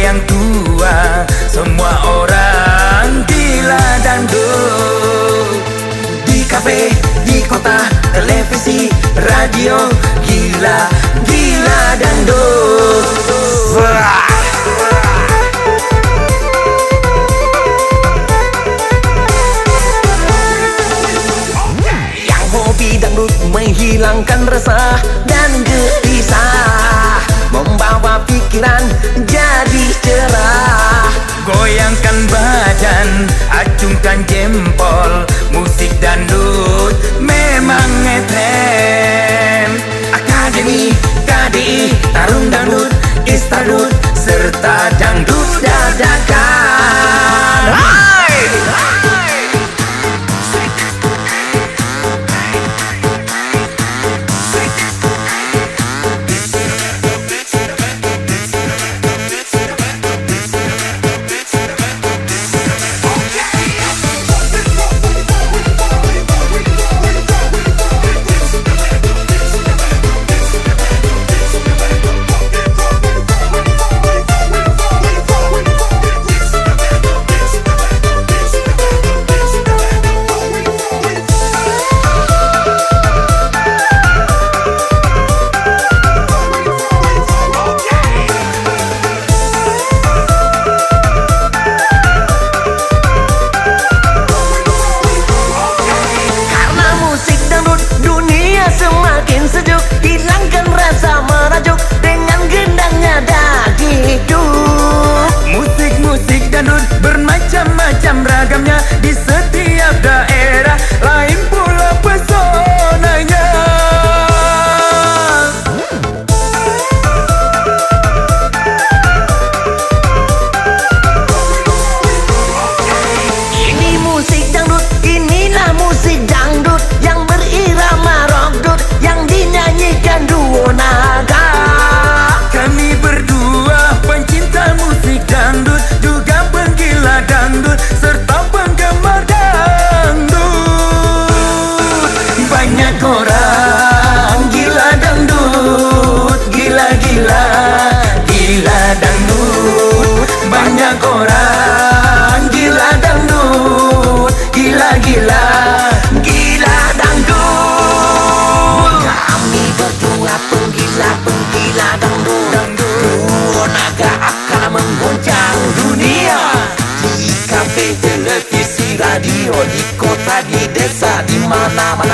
yang tua, semua orang gila dangdut. Di kafe, di kota, televisi, radio, gila, gila dangdut. Yang hobi dangdut menghilangkan resah dan gelisah, membawa pikiran jadi cerah. Goyangkan badan, acungkan jempol, musik dangdut memang ngetren. Akademi, KDI, Tarung Dangdut, Istardut, serta dangdut dadakan. Hai! Semakin sejuk, hilangkan rasa merajuk dengan gendangnya dangdut. Musik-musik dangdut bermacam-macam ragamnya, di setiap daerah lain pula pesonanya. Ini musik dangdut, inilah musik dangdut yang berirama rockdut, yang dinyanyikan duo naga. Kami berdua pencinta musik dangdut, juga penggila dangdut, serta penggemar dangdut. Banyak orang gila dangdut, gila-gila, gila dangdut. Banyak orang gila dangdut, gila-gila, gila dangdut. Kami berdua penggila dangdut, duo naga akan mengguncang dunia. Di kafe, televisi, radio, di kota, di desa, di mana-mana